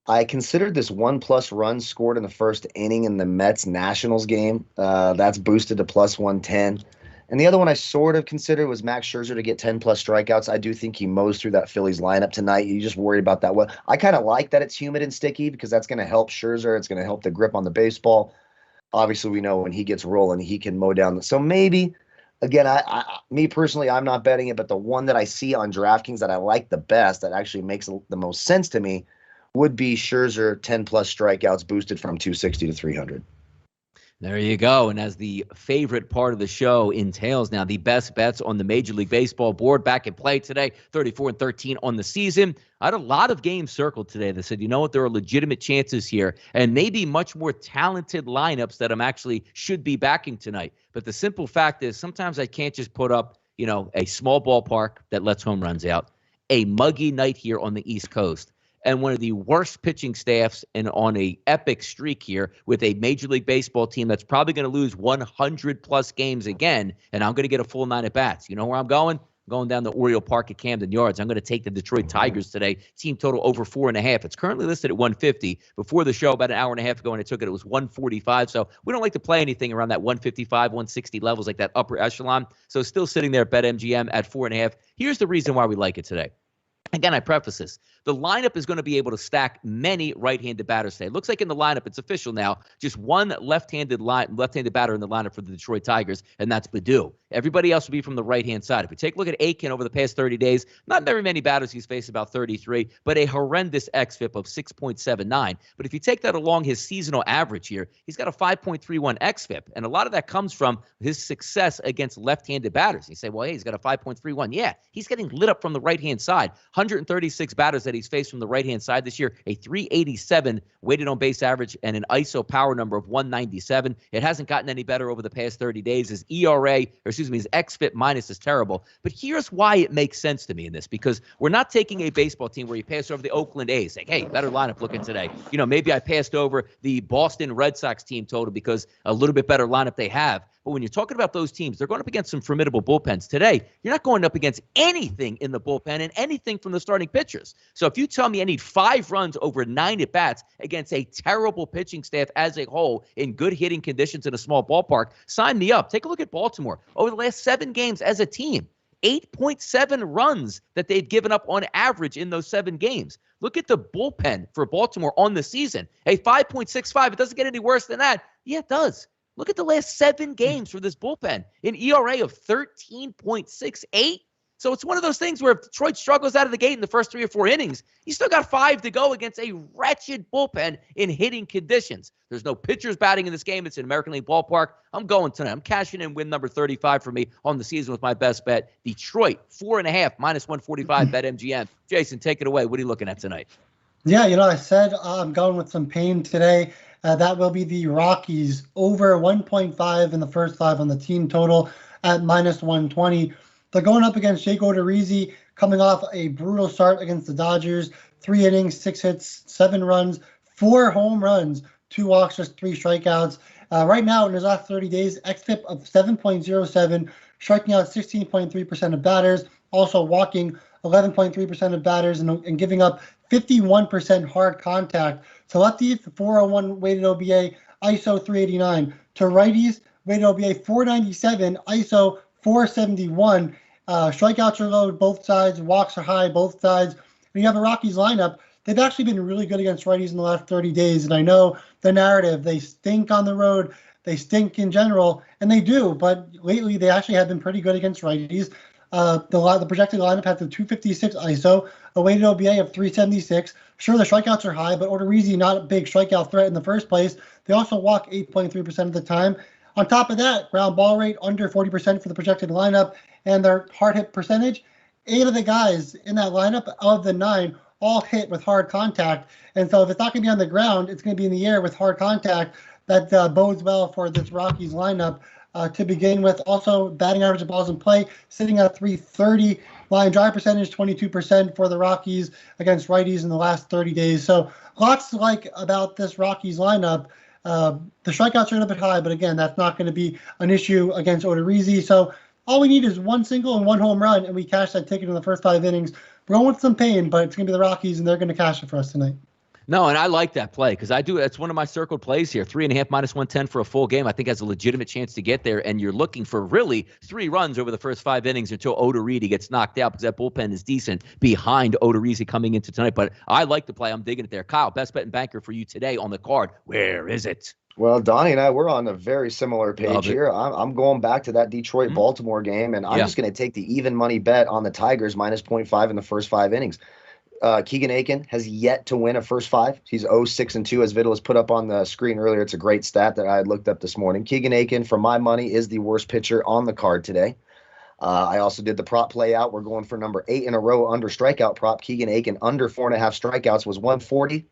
I considered this 1+ run scored in the first inning in the Mets-Nationals game. That's boosted to plus 110. And the other one I sort of considered was Max Scherzer to get 10+ strikeouts. I do think he mows through that Phillies lineup tonight. You just worry about that one. I kind of like that it's humid and sticky because that's going to help Scherzer. It's going to help the grip on the baseball. Obviously, we know when he gets rolling, he can mow down. So maybe, again, me personally, I'm not betting it, but the one that I see on DraftKings that I like the best, that actually makes the most sense to me, would be Scherzer 10+ strikeouts boosted from 260 to 300. There you go. And as the favorite part of the show entails now, the best bets on the Major League Baseball board back in play today, 34-13 on the season. I had a lot of games circled today that said, you know what, there are legitimate chances here and maybe much more talented lineups that I'm actually should be backing tonight. But the simple fact is sometimes I can't just put up, a small ballpark that lets home runs out, a muggy night here on the East Coast, and one of the worst pitching staffs and on a epic streak here with a Major League Baseball team that's probably going to lose 100+ games again, and I'm going to get a full 9 at bats. You know where I'm going? I'm going down to Oriole Park at Camden Yards. I'm going to take the Detroit Tigers today. Team total over 4.5. It's currently listed at 150. Before the show, about an hour and a half ago when I took it, it was 145. So we don't like to play anything around that 155, 160 levels, like that upper echelon. So still sitting there at BetMGM at 4.5. Here's the reason why we like it today. Again, I preface this. The lineup is going to be able to stack many right-handed batters today. It looks like in the lineup, it's official now, just one left-handed batter in the lineup for the Detroit Tigers, and that's Baddoo. Everybody else will be from the right-hand side. If we take a look at Aiken over the past 30 days, not very many batters he's faced, about 33, but a horrendous xFIP of 6.79. But if you take that along his seasonal average here, he's got a 5.31 xFIP, and a lot of that comes from his success against left-handed batters. You say, well, hey, he's got a 5.31. Yeah, he's getting lit up from the right-hand side. 136 batters that he's faced from the right-hand side this year, a 387 weighted on base average and an ISO power number of 197. It hasn't gotten any better over the past 30 days. His his xFIP minus is terrible. But here's why it makes sense to me in this, because we're not taking a baseball team where you pass over the Oakland A's, saying, hey, better lineup looking today. Maybe I passed over the Boston Red Sox team total because a little bit better lineup they have. But when you're talking about those teams, they're going up against some formidable bullpens. Today, you're not going up against anything in the bullpen and anything from the starting pitchers. So if you tell me I need 5 runs over 9 at-bats against a terrible pitching staff as a whole in good hitting conditions in a small ballpark, sign me up. Take a look at Baltimore. Over the last 7 games as a team, 8.7 runs that they've given up on average in those 7 games. Look at the bullpen for Baltimore on the season. A 5.65. It doesn't get any worse than that. Yeah, it does. Look at the last 7 games for this bullpen. An ERA of 13.68. So it's one of those things where if Detroit struggles out of the gate in the first 3 or 4 innings, you still got 5 to go against a wretched bullpen in hitting conditions. There's no pitchers batting in this game. It's an American League ballpark. I'm going tonight. I'm cashing in win number 35 for me on the season with my best bet. Detroit, 4.5, minus 145, BetMGM. Jason, take it away. What are you looking at tonight? Yeah, I said I'm going with some pain today. That will be the Rockies over 1.5 in the first 5 on the team total at minus 120. They're going up against Jake Odorizzi, coming off a brutal start against the Dodgers. 3 innings, 6 hits, 7 runs, 4 home runs, 2 walks, just 3 strikeouts. Right now, in his last 30 days, xFIP of 7.07, striking out 16.3% of batters, also walking 11.3% of batters, and giving up 51% hard contact. To lefties, 401 weighted OBA, ISO 389. To righties, weighted OBA 497, ISO 471. Strikeouts are low both sides, walks are high both sides. When you have a Rockies lineup, they've actually been really good against righties in the last 30 days. And I know the narrative, they stink on the road, they stink in general, and they do. But lately, they actually have been pretty good against righties. The projected lineup has a 256 ISO, a weighted OBA of 376. Sure, the strikeouts are high, but Odorizzi not a big strikeout threat in the first place. They also walk 8.3% of the time. On top of that, ground ball rate under 40% for the projected lineup, and their hard hit percentage. 8 of the guys in that lineup, of the 9, all hit with hard contact. And so if it's not going to be on the ground, it's going to be in the air with hard contact. That bodes well for this Rockies lineup to begin with. Also, batting average of balls in play sitting at 330. Line drive percentage 22% for the Rockies against righties in the last 30 days. So lots to like about this Rockies lineup. The strikeouts are a little bit high, but again, that's not going to be an issue against Odorizzi. So all we need is one single and one home run, and we cash that ticket in the first 5 innings. We're going with some pain, but it's going to be the Rockies, and they're going to cash it for us tonight. No, and I like that play because that's one of my circled plays here. 3.5 -110 for a full game, I think has a legitimate chance to get there. And you're looking for really 3 runs over the first 5 innings until Odorizzi gets knocked out because that bullpen is decent behind Odorizzi coming into tonight. But I like the play. I'm digging it there. Kyle, best bet and banker for you today on the card. Where is it? Well, Donnie and I, we're on a very similar page here. I'm going back to that Detroit-Baltimore game, and I'm just going to take the even money bet on the Tigers -0.5 in the first 5 innings. Keegan Aiken has yet to win a first 5. He's 0-6-2, as Vidal has put up on the screen earlier. It's a great stat that I had looked up this morning. Keegan Aiken, for my money, is the worst pitcher on the card today. I also did the prop play out. We're going for number 8 in a row under strikeout prop. Keegan Aiken under 4.5 strikeouts was 140.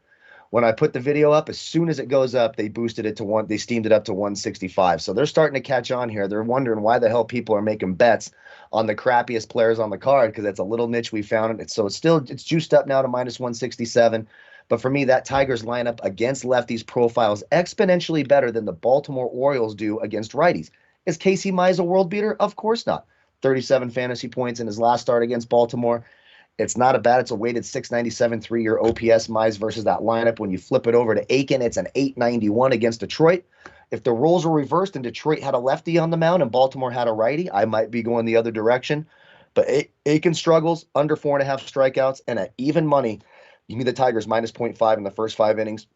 When I put the video up, as soon as it goes up, they boosted it to they steamed it up to 165. So they're starting to catch on here. They're wondering why the hell people are making bets on the crappiest players on the card, because that's a little niche we found. So it's juiced up now to -167. But for me, that Tigers lineup against lefties profiles exponentially better than the Baltimore Orioles do against righties. Is Casey Mize a world beater? Of course not. 37 fantasy points in his last start against Baltimore. It's not a bad. It's a weighted 697 3-year OPS Mize versus that lineup. When you flip it over to Aiken, it's an 891 against Detroit. If the roles were reversed and Detroit had a lefty on the mound and Baltimore had a righty, I might be going the other direction. But Aiken struggles, under 4.5 strikeouts, and at even money, give me the Tigers -0.5 in the first 5 innings.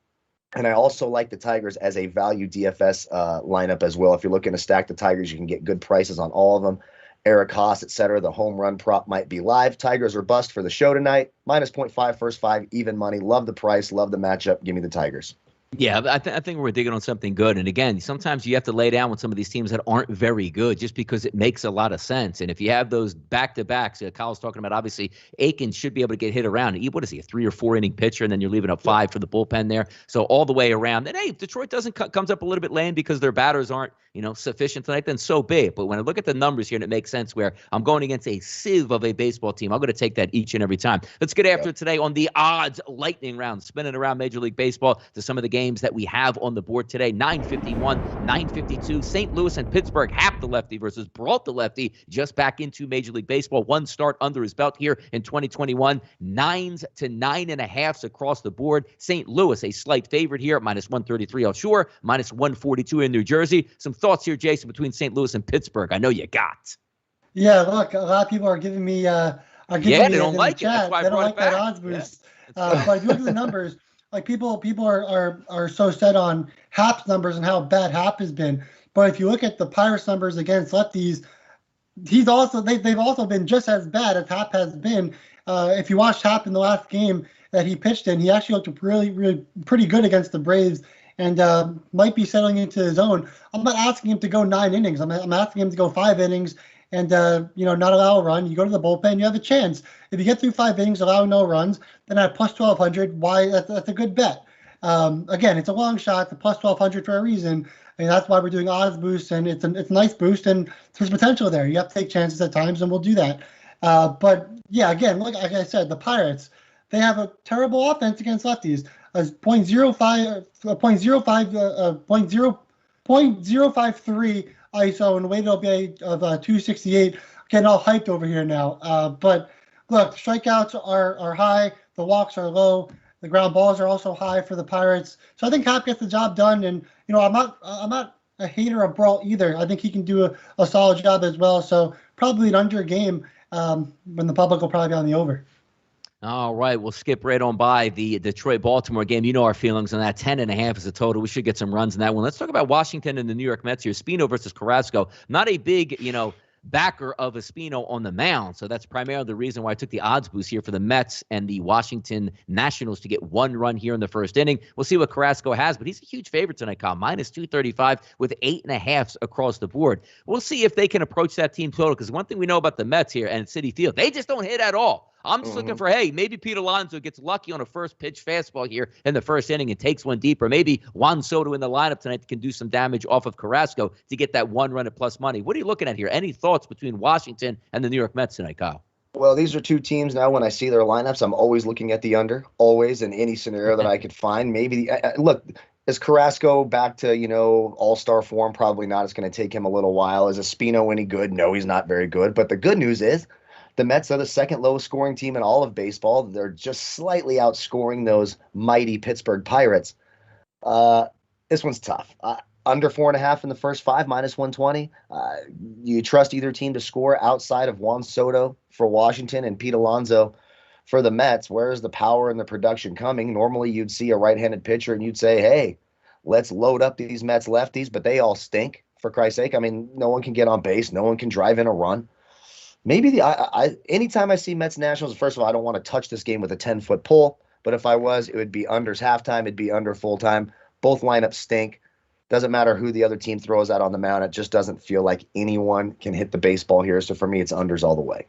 And I also like the Tigers as a value DFS lineup as well. If you're looking to stack the Tigers, you can get good prices on all of them. Eric Haas, etc. The home run prop might be live. Tigers are bust for the show tonight. -0.5 first 5, even money. Love the price. Love the matchup. Give me the Tigers. Yeah, I think we're digging on something good. And again, sometimes you have to lay down with some of these teams that aren't very good just because it makes a lot of sense. And if you have those back-to-backs, Kyle's talking about, obviously, Aiken should be able to get hit around. What is he, a 3 or 4 inning pitcher, and then you're leaving up 5 for the bullpen there. So all the way around. And, hey, if Detroit comes up a little bit lame because their batters aren't, sufficient tonight, then so be it. But when I look at the numbers here, and it makes sense where I'm going against a sieve of a baseball team, I'm going to take that each and every time. Let's get after it today on the odds lightning round, spinning around Major League Baseball to some of the games that we have on the board today. 951, 952, St. Louis and Pittsburgh, half the lefty versus brought the lefty just back into Major League Baseball. 1 start under his belt here in 2021. 9s to 9.5s across the board. St. Louis, a slight favorite here at -133 offshore, -142 in New Jersey. Some thoughts here, Jason, between St. Louis and Pittsburgh. I know you got. Yeah, look, a lot of people are giving me they don't like it. That's why they don't like that odds boost. But if you look at the numbers, like people are so set on Hap's numbers and how bad Hap has been. But if you look at the Pirates numbers against lefties, they've also been just as bad as Hap has been. If you watched Hap in the last game that he pitched in, he actually looked really, really pretty good against the Braves, and might be settling into his own. I'm not asking him to go 9 innings. I'm asking him to go 5 innings and not allow a run. You go to the bullpen, you have a chance. If you get through 5 innings, allowing no runs, then at +1200, that's a good bet. Again, it's a long shot. It's a +1200 for a reason. And that's why we're doing odds boost, and it's a nice boost, and there's potential there. You have to take chances at times, and we'll do that. But yeah, again, like I said, the Pirates, they have a terrible offense against lefties. 0.053 ISO and weighted OBA of 268. Getting all hyped over here now. But look, strikeouts are high. The walks are low. The ground balls are also high for the Pirates. So I think Hap gets the job done. And I'm not a hater of Brault either. I think he can do a solid job as well. So probably an under game when the public will probably be on the over. All right, we'll skip right on by the Detroit-Baltimore game. You know our feelings on that. 10.5 is the total. We should get some runs in that one. Let's talk about Washington and the New York Mets here. Espino versus Carrasco. Not a big, backer of Espino on the mound. So that's primarily the reason why I took the odds boost here for the Mets and the Washington Nationals to get 1 run here in the first inning. We'll see what Carrasco has, but he's a huge favorite tonight, Kyle. -235 with 8.5s across the board. We'll see if they can approach that team total, because one thing we know about the Mets here and Citi Field, they just don't hit at all. I'm just looking for, hey, maybe Pete Alonso gets lucky on a first pitch fastball here in the first inning and takes one deeper. Maybe Juan Soto in the lineup tonight can do some damage off of Carrasco to get that one run at plus money. What are you looking at here? Any thoughts between Washington and the New York Mets tonight, Kyle? Well, these are two teams now. When I see their lineups, I'm always looking at the under, always in any scenario that I could find. Maybe look, is Carrasco back to all-star form? Probably not. It's going to take him a little while. Is Espino any good? No, he's not very good. But the good news is the Mets are the second lowest scoring team in all of baseball. They're just slightly outscoring those mighty Pittsburgh Pirates. This one's tough. Under 4.5 in the first 5, minus 120. You trust either team to score outside of Juan Soto for Washington and Pete Alonso for the Mets? Where is the power and the production coming? Normally you'd see a right-handed pitcher and you'd say, hey, let's load up these Mets lefties, but they all stink, for Christ's sake. I mean, no one can get on base. No one can drive in a run. Maybe anytime I see Mets Nationals, first of all, I don't want to touch this game with a 10-foot pole, but if I was, it would be unders halftime. It'd be under full time. Both lineups stink. Doesn't matter who the other team throws out on the mound. It just doesn't feel like anyone can hit the baseball here. So for me, it's unders all the way.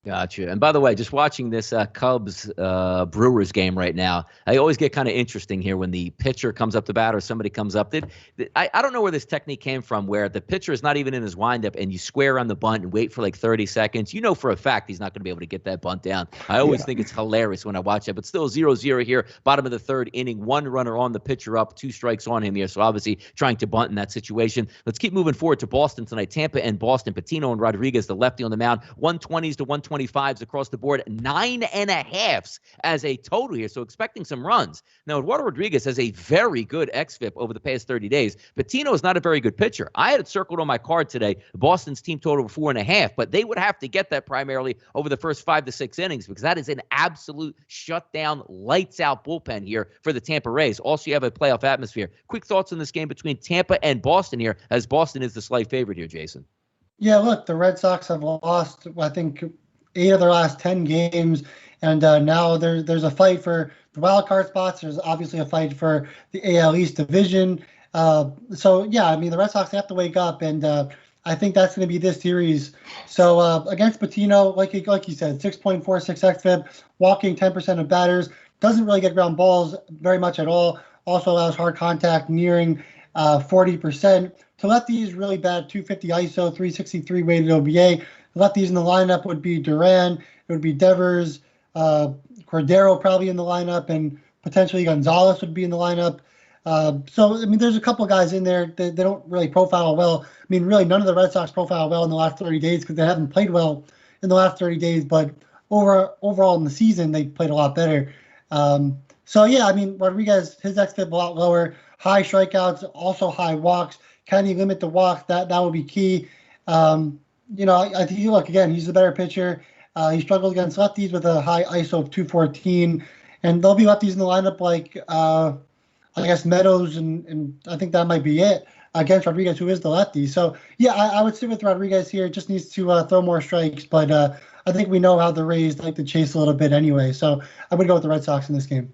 Gotcha. And by the way, just watching this Cubs Brewers game right now, I always get kind of interesting here when the pitcher comes up to bat or somebody comes up. I don't know where this technique came from where the pitcher is not even in his windup and you square on the bunt and wait for like 30 seconds. You know for a fact he's not going to be able to get that bunt down. I always think it's hilarious when I watch it, but still 0-0 here, bottom of the third inning, one runner on the pitcher up, 2 strikes on him here. So obviously trying to bunt in that situation. Let's keep moving forward to Boston tonight. Tampa and Boston, Patino and Rodriguez, the lefty on the mound, 120s to 125s across the board, 9.5s as a total here. So expecting some runs. Now, Eduardo Rodriguez has a very good xFIP over the past 30 days. Patino is not a very good pitcher. I had it circled on my card today. Boston's team total of 4.5, but they would have to get that primarily over the first 5 to 6 innings because that is an absolute shutdown, lights out bullpen here for the Tampa Rays. Also, you have a playoff atmosphere. Quick thoughts on this game between Tampa and Boston here, as Boston is the slight favorite here, Jason. Yeah, look, the Red Sox have lost, I think, 8 of their last 10 games, and now there's a fight for the wild card spots. There's obviously a fight for the AL East division. So yeah, I mean the Red Sox have to wake up, and I think that's going to be this series. So against Patino, like you said, 6.46 xFIP, walking 10% of batters, doesn't really get ground balls very much at all. Also allows hard contact nearing 40%. To lefties, really bad, 250 ISO, 363 weighted OBA. Lefties in the lineup would be Duran, it would be Devers, Cordero probably in the lineup, and potentially Gonzalez would be in the lineup. So, I mean, there's a couple guys in there that they don't really profile well. I mean, really, none of the Red Sox profile well in the last 30 days because they haven't played well in the last 30 days. But overall in the season, they played a lot better. So, yeah, I mean, Rodriguez, his xFIP a lot lower, high strikeouts, also high walks. Can he limit the walks? That would be key. I think, look, again, he's the better pitcher. He struggles against lefties with a high ISO of 214. And there'll be lefties in the lineup like, I guess, Meadows, and I think that might be it against Rodriguez, who is the lefty. So, yeah, I would sit with Rodriguez here. Just needs to throw more strikes. But I think we know how the Rays like to chase a little bit anyway. So I would go with the Red Sox in this game.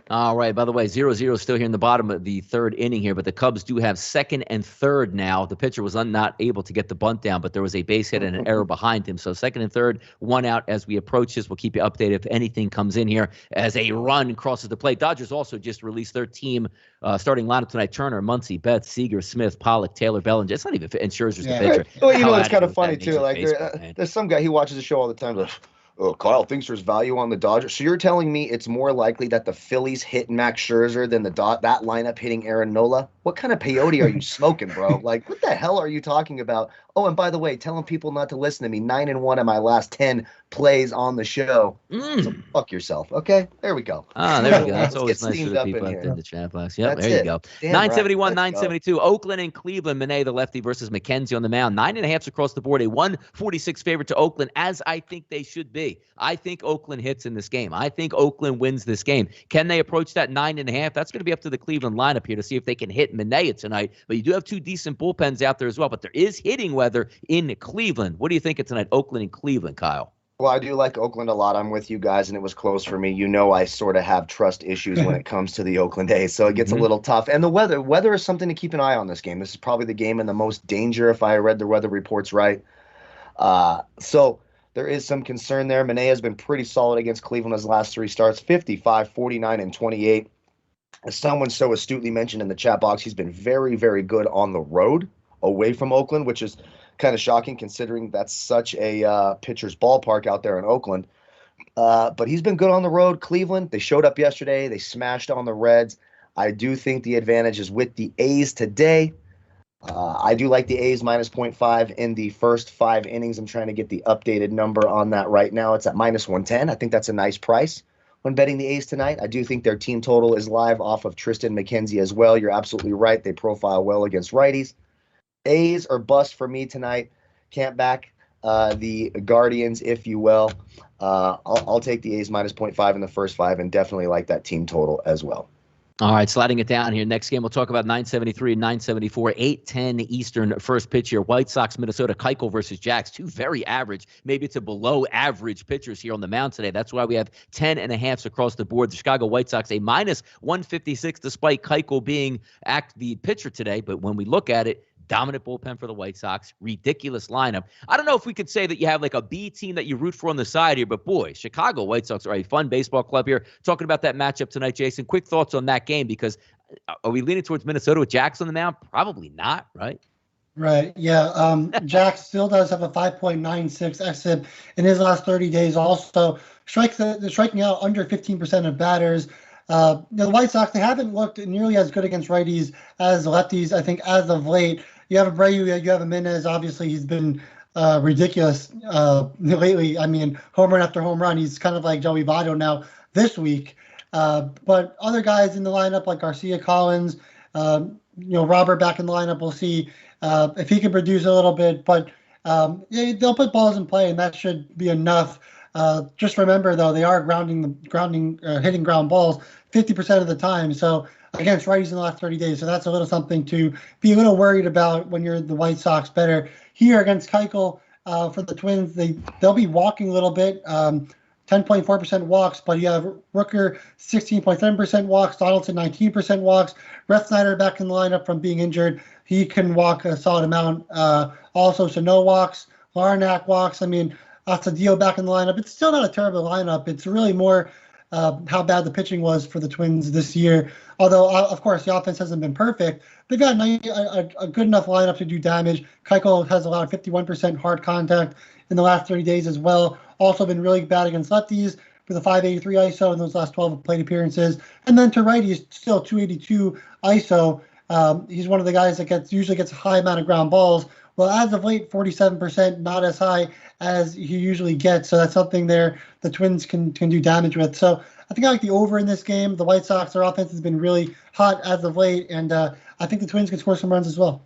All right. By the way, 0-0 still here in the bottom of the third inning here, but the Cubs do have second and third now. The pitcher was not able to get the bunt down, but there was a base hit and an error behind him. So second and third, one out as we approach this. We'll keep you updated if anything comes in here as a run crosses the plate. Dodgers also just released their team starting lineup tonight. Turner, Muncy, Betts, Seager, Smith, Pollock, Taylor, Bellinger. It's not even and Scherzer's the pitcher. Well, it's kind of funny too. Like there's some guy, he watches the show all the time. Like, oh, Kyle thinks there's value on the Dodgers. So you're telling me it's more likely that the Phillies hit Max Scherzer than that lineup hitting Aaron Nola? What kind of peyote are you smoking, bro? Like, what the hell are you talking about? Oh, and by the way, telling people not to listen to me. 9-1 of my last 10 plays on the show. So fuck yourself. Okay, there we go. Ah, there we go. That's always nice for the people out there in the chat box. Yep, there you go. 971, 972. Oakland and Cleveland. Manet, the lefty, versus McKenzie on the mound. 9.5s across the board. A 146 favorite to Oakland, as I think they should be. I think Oakland hits in this game. I think Oakland wins this game. Can they approach that 9.5? That's going to be up to the Cleveland lineup here to see if they can hit Manet tonight. But you do have 2 decent bullpens out there as well. But there is hitting weather in Cleveland. What do you think of tonight, Oakland and Cleveland, Kyle? Well, I do like Oakland a lot. I'm with you guys, and it was close for me. You know, I sort of have trust issues when it comes to the Oakland A's, so it gets a little tough. And the weather is something to keep an eye on this game. This is probably the game in the most danger if I read the weather reports right. So there is some concern there. Manaea has been pretty solid against Cleveland his last 3 starts, 55, 49, and 28. As someone so astutely mentioned in the chat box, he's been very, very good on the road away from Oakland, which is kind of shocking considering that's such a pitcher's ballpark out there in Oakland. But he's been good on the road. Cleveland, they showed up yesterday. They smashed on the Reds. I do think the advantage is with the A's today. I do like the A's minus 0.5 in the first 5 innings. I'm trying to get the updated number on that right now. It's at minus 110. I think that's a nice price when betting the A's tonight. I do think their team total is live off of Tristan McKenzie as well. You're absolutely right. They profile well against righties. A's or bust for me tonight. Can't back the Guardians, if you will. I'll take the A's minus 0.5 in the first 5 and definitely like that team total as well. All right, sliding it down here. Next game, we'll talk about 973 and 974, 8:10 Eastern first pitch here. White Sox, Minnesota, Keuchel versus Jax. 2 very average, maybe it's a below average pitchers here on the mound today. That's why we have 10.5s across the board. The Chicago White Sox, a minus 156, despite Keuchel being the pitcher today. But when we look at it, dominant bullpen for the White Sox. Ridiculous lineup. I don't know if we could say that you have like a B team that you root for on the side here, but boy, Chicago White Sox are a fun baseball club here. Talking about that matchup tonight, Jason, quick thoughts on that game, because are we leaning towards Minnesota with Jax on the mound? Probably not, right? Right. Yeah. Jax still does have a 5.96 xFIP in his last 30 days. Also, striking out under 15% of batters. The White Sox, they haven't looked nearly as good against righties as lefties, I think, as of late. You have Abreu, you have Jimenez. Obviously, he's been ridiculous lately. I mean, home run after home run. He's kind of like Joey Votto now this week. But other guys in the lineup like Garcia, Collins, Robert back in the lineup. We'll see if he can produce a little bit. But yeah, they'll put balls in play, and that should be enough. Just remember, though, they are hitting ground balls 50% of the time. So against righties in the last 30 days. So that's a little something to be a little worried about when you're the White Sox. Better here against Keuchel for the Twins. They'll be walking a little bit, 10.4% walks, but you have Rooker 16.7% walks, Donaldson 19% walks. Ref Snyder back in the lineup from being injured. He can walk a solid amount. Also, Sano walks, Larnack walks. I mean, Astudillo back in the lineup. It's still not a terrible lineup. It's really more how bad the pitching was for the Twins this year. Although, of course, the offense hasn't been perfect. They've got a good enough lineup to do damage. Keuchel has allowed 51% hard contact in the last 30 days as well. Also been really bad against lefties with a 583 ISO in those last 12 plate appearances. And then to righties, still 282 ISO. He's one of the guys that usually gets a high amount of ground balls. Well, as of late, 47%, not as high as he usually gets. So that's something there the Twins can do damage with. So I think I like the over in this game. The White Sox, their offense has been really hot as of late, and I think the Twins can score some runs as well.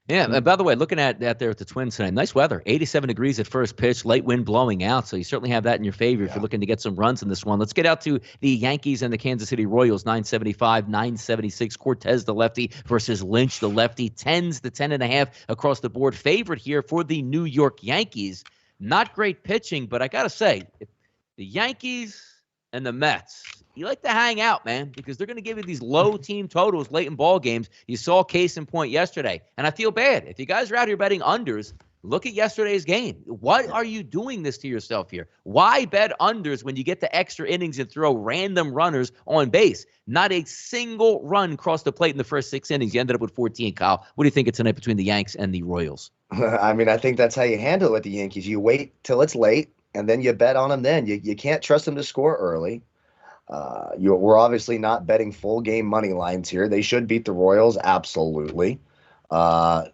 Yeah, and by the way, looking at there at the Twins tonight, nice weather, 87 degrees at first pitch, light wind blowing out, so you certainly have that in your favor if you're looking to get some runs in this one. Let's get out to the Yankees and the Kansas City Royals, 975, 976. Cortez, the lefty, versus Lynch, the lefty. 10s to 10.5 across the board. Favorite here for the New York Yankees. Not great pitching, but I got to say, the Yankees and the Mets, you like to hang out, man, because they're going to give you these low team totals late in ball games. You saw case in point yesterday, and I feel bad. If you guys are out here betting unders, look at yesterday's game. What are you doing this to yourself here? Why bet unders when you get the extra innings and throw random runners on base? Not a single run crossed the plate in the first 6 innings. You ended up with 14, Kyle. What do you think of tonight between the Yanks and the Royals? I mean, I think that's how you handle it with the Yankees. You wait till it's late, and then you bet on them then. You can't trust them to score early. We're obviously not betting full game money lines here. They should beat the Royals, absolutely.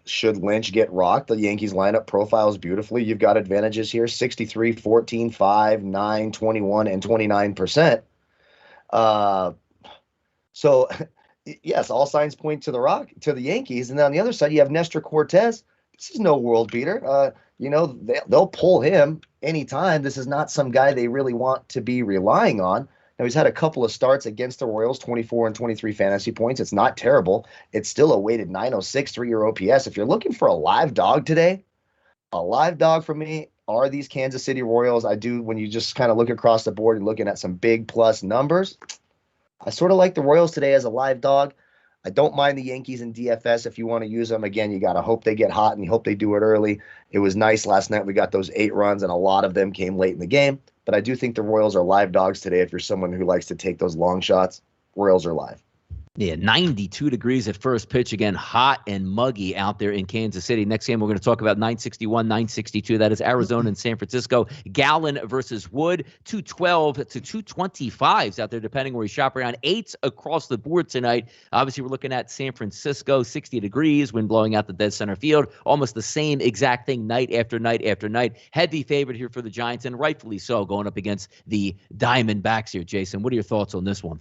Should Lynch get rocked, the Yankees lineup profiles beautifully. You've got advantages here, 63, 14, 5, 9, 21, and 29%. So, yes, all signs point to the Yankees. And then on the other side, you have Nestor Cortez. This is no world beater. They'll pull him anytime. This is not some guy they really want to be relying on. Now, he's had a couple of starts against the Royals, 24 and 23 fantasy points. It's not terrible. It's still a weighted 906 3-year OPS. If you're looking for a live dog today, a live dog for me are these Kansas City Royals. I do, when you just kind of look across the board and looking at some big plus numbers, I sort of like the Royals today as a live dog. I don't mind the Yankees in DFS if you want to use them. Again, you got to hope they get hot and you hope they do it early. It was nice last night. We got those 8 runs, and a lot of them came late in the game. But I do think the Royals are live dogs today if you're someone who likes to take those long shots. Royals are live. Yeah, 92 degrees at first pitch. Again, hot and muggy out there in Kansas City. Next game, we're going to talk about 961, 962. That is Arizona and San Francisco. Gallen versus Wood, 212 to 225s out there, depending where you shop around. 8s across the board tonight. Obviously, we're looking at San Francisco, 60 degrees, wind blowing out the dead center field. Almost the same exact thing night after night after night. Heavy favorite here for the Giants, and rightfully so, going up against the Diamondbacks here. Jason, what are your thoughts on this one?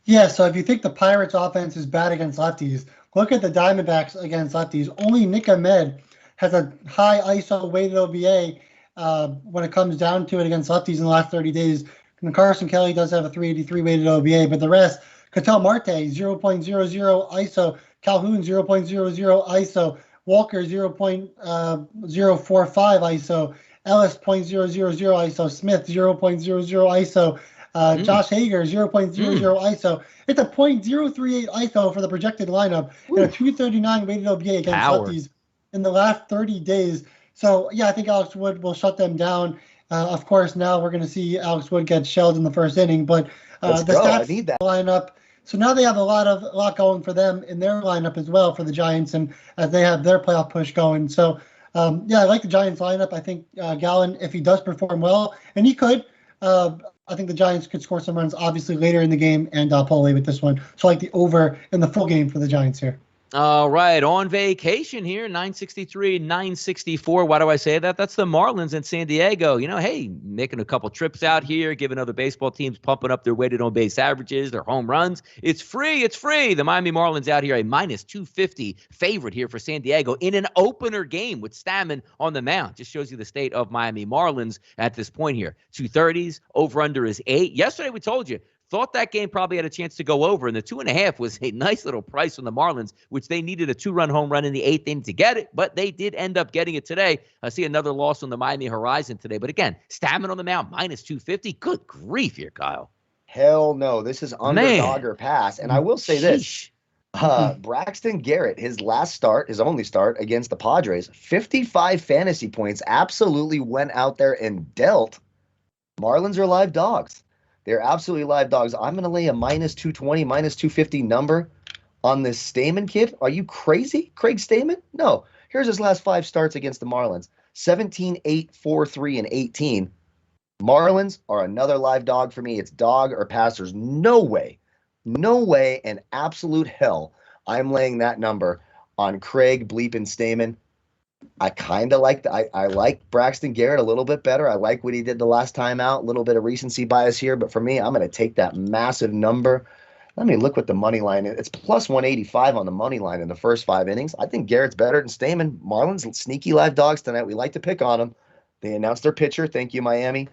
Yeah, so if you think the Pirates offense is bad against lefties, look at the Diamondbacks against lefties. Only Nick Ahmed has a high ISO weighted OBA when it comes down to it against lefties in the last 30 days. And Carson Kelly does have a 383 weighted OBA, but the rest, Ketel Marte, 0.00 ISO, Calhoun, 0.00 ISO, Walker, 0.045 ISO, Ellis, 0.000 ISO, Smith, 0.00 ISO, Josh Hager, 0.00 ISO. It's a 0.038 ISO for the projected lineup and a 239 weighted OBA against lefties in the last 30 days. So, yeah, I think Alex Wood will shut them down. Of course, now we're going to see Alex Wood get shelled in the first inning, but the stats lineup. So now they have a lot going for them in their lineup as well for the Giants, and as they have their playoff push going. So, yeah, I like the Giants lineup. I think Gallen, if he does perform well, and he could, I think the Giants could score some runs, obviously, later in the game and pull away with this one. So I like the over in the full game for the Giants here. All right, on vacation here, 963, 964. Why do I say that? That's the Marlins in San Diego. You know, hey, making a couple trips out here, giving other baseball teams pumping up their weighted on base averages, their home runs. It's free. It's free. The Miami Marlins out here, a minus 250 favorite here for San Diego in an opener game with Stammen on the mound. Just shows you the state of Miami Marlins at this point here. 230s, over under is 8. Yesterday we told you, thought that game probably had a chance to go over, and the 2.5 was a nice little price from the Marlins, which they needed a 2-run home run in the 8th inning to get it, but they did end up getting it today. I see another loss on the Miami horizon today, but again, Stammen on the mound, minus 250. Good grief here, Kyle. Hell no, this is underdog or pass, and I will say this. Braxton Garrett, his only start against the Padres, 55 fantasy points, absolutely went out there and dealt. Marlins are live dogs. They're absolutely live dogs. I'm going to lay a minus 220, minus 250 number on this Stammen kid. Are you crazy? Craig Stammen? No. Here's his last 5 starts against the Marlins. 17, 8, 4, 3, and 18. Marlins are another live dog for me. It's dog or pass. There's no way in absolute hell I'm laying that number on Craig Bleepin Stammen. I kind of like I like Braxton Garrett a little bit better. I like what he did the last time out. A little bit of recency bias here, but for me, I'm going to take that massive number. Let me look what the money line is. It's plus 185 on the money line in the first 5 innings. I think Garrett's better than Stammen. Marlins, sneaky live dogs tonight. We like to pick on them. They announced their pitcher. Thank you, Miami.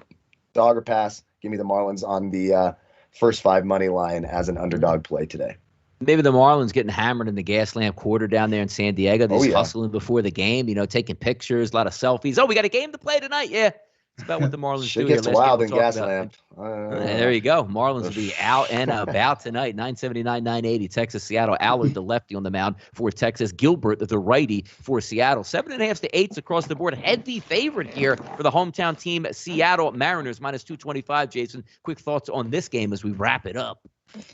Dog or pass. Give me the Marlins on the first 5 money line as an underdog play today. Maybe the Marlins getting hammered in the gas lamp quarter down there in San Diego. They're hustling before the game, taking pictures, a lot of selfies. Oh, we got a game to play tonight. Yeah. It's about what the Marlins do. It gets wild in gas lamp. There you go. Marlins will be out and about tonight. 979, 980. Texas, Seattle. Allard, the lefty on the mound for Texas. Gilbert, the righty for Seattle. 7.5 to 8s across the board. Heavy favorite here for the hometown team, Seattle Mariners, minus 225. Jason, quick thoughts on this game as we wrap it up.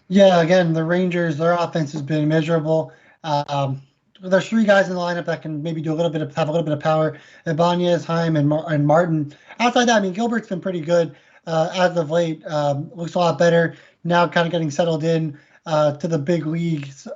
Yeah, again, the Rangers, their offense has been miserable. There's 3 guys in the lineup that can maybe have a little bit of power: Ibanez, Heim, and Martin. Outside that, I mean, Gilbert's been pretty good as of late. Looks a lot better now, kind of getting settled in to the big leagues.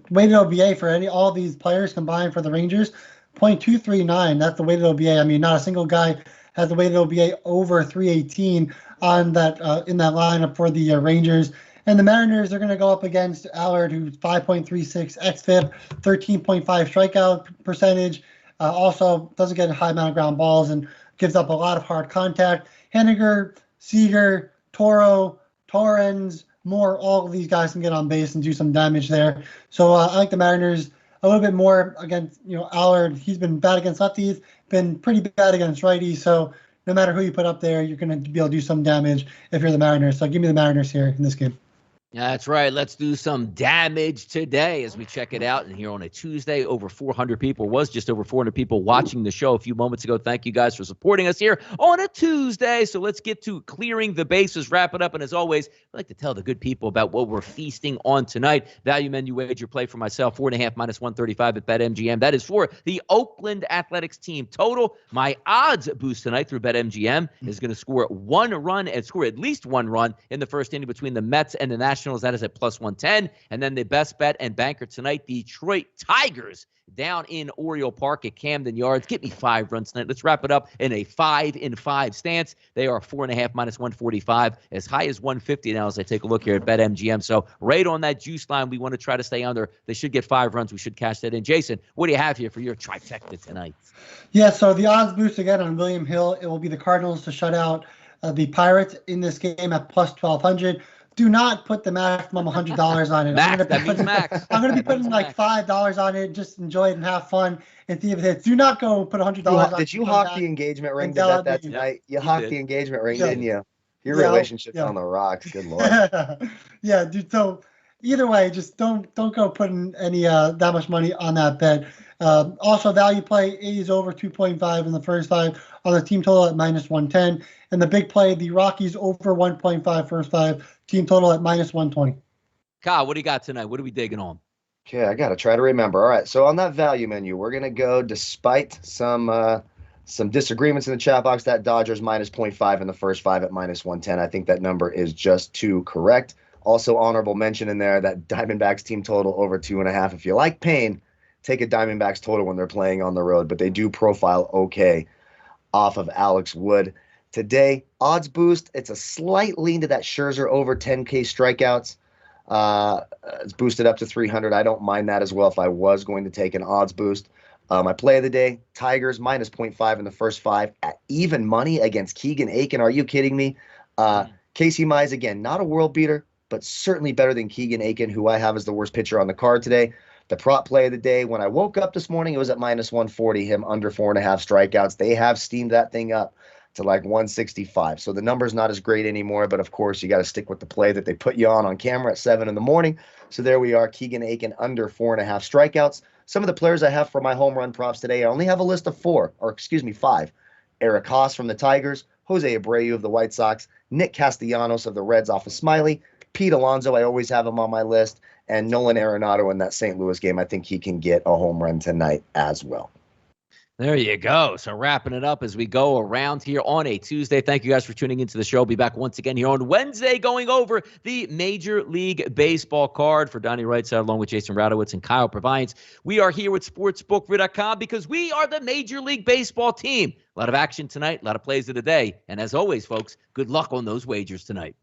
Weighted OBA for all these players combined for the Rangers, 0.239. That's the weighted OBA. I mean, not a single guy has the weighted OBA over 318 on that in that lineup for the Rangers. And the Mariners are going to go up against Allard, who's 5.36 xFIP, 13.5 strikeout percentage. Also doesn't get a high amount of ground balls and gives up a lot of hard contact. Henniger, Seager, Toro, Torrens, Moore, all of these guys can get on base and do some damage there. So I like the Mariners a little bit more against, Allard. He's been bad against lefties, been pretty bad against righties. So no matter who you put up there, you're going to be able to do some damage if you're the Mariners. So give me the Mariners here in this game. That's right. Let's do some damage today as we check it out. And here on a Tuesday, over 400 people, was just over 400 people watching the show a few moments ago. Thank you guys for supporting us here on a Tuesday. So let's get to clearing the bases, wrap it up. And as always, I'd like to tell the good people about what we're feasting on tonight. Value menu wager play for myself, 4.5 minus 135 at BetMGM. That is for the Oakland Athletics team total. My odds boost tonight through BetMGM is going to score at least one run in the first inning between the Mets and the Nationals. That is at plus 110. And then the best bet and banker tonight, Detroit Tigers down in Oriole Park at Camden Yards. Get me 5 runs tonight. Let's wrap it up in a 5-5 stance. They are 4.5 minus 145, as high as 150 now as I take a look here at BetMGM. So right on that juice line, we want to try to stay under. They should get 5 runs. We should cash that in. Jason, what do you have here for your trifecta tonight? Yeah, so the odds boost again on William Hill. It will be the Cardinals to shut out the Pirates in this game at plus 1,200. Do not put the maximum $100 on it. Max, that means max. I'm going to be putting like $5 on it. Just enjoy it and have fun and see if it hits. Do not go put $100 on it. Did you hawk the engagement ring to bet that tonight? You hawked the engagement ring, didn't you? Your relationship's on the rocks. Good Lord. Yeah, dude. So either way, just don't go putting any that much money on that bet. Also, value play is over 2.5 in the first 5 on the team total at minus 110. And the big play, the Rockies over 1.5 first 5, team total at minus 120. Kyle, what do you got tonight? What are we digging on? Okay, I got to try to remember. All right, so on that value menu, we're going to go, despite some disagreements in the chat box, that Dodgers minus 0.5 in the first 5 at minus 110. I think that number is just too correct. Also, honorable mention in there, that Diamondbacks team total over 2.5. If you like pain, take a Diamondbacks total when they're playing on the road, but they do profile okay off of Alex Wood. Today, odds boost, it's a slight lean to that Scherzer over 10K strikeouts. It's boosted up to 300. I don't mind that as well if I was going to take an odds boost. My play of the day, Tigers minus 0.5 in the first 5 at even money against Keegan Aiken. Are you kidding me? Casey Mize, again, not a world beater, but certainly better than Keegan Aiken, who I have as the worst pitcher on the card today. The prop play of the day, when I woke up this morning, it was at minus 140, him under 4.5 strikeouts. They have steamed that thing up to like 165. So the number's not as great anymore, but of course you got to stick with the play that they put you on camera at 7 in the morning. So there we are, Keegan Aiken under 4.5 strikeouts. Some of the players I have for my home run props today, I only have a list of 5. Eric Haas from the Tigers, Jose Abreu of the White Sox, Nick Castellanos of the Reds off of Smiley, Pete Alonso, I always have him on my list, and Nolan Arenado in that St. Louis game. I think he can get a home run tonight as well. There you go. So wrapping it up as we go around here on a Tuesday. Thank you guys for tuning into the show. I'll be back once again here on Wednesday going over the Major League Baseball card for Donnie RightSide along with Jason Radowitz and Kyle Purviance. We are here with SportsBook.com because we are the Major League Baseball team. A lot of action tonight, a lot of plays of the day. And as always, folks, good luck on those wagers tonight.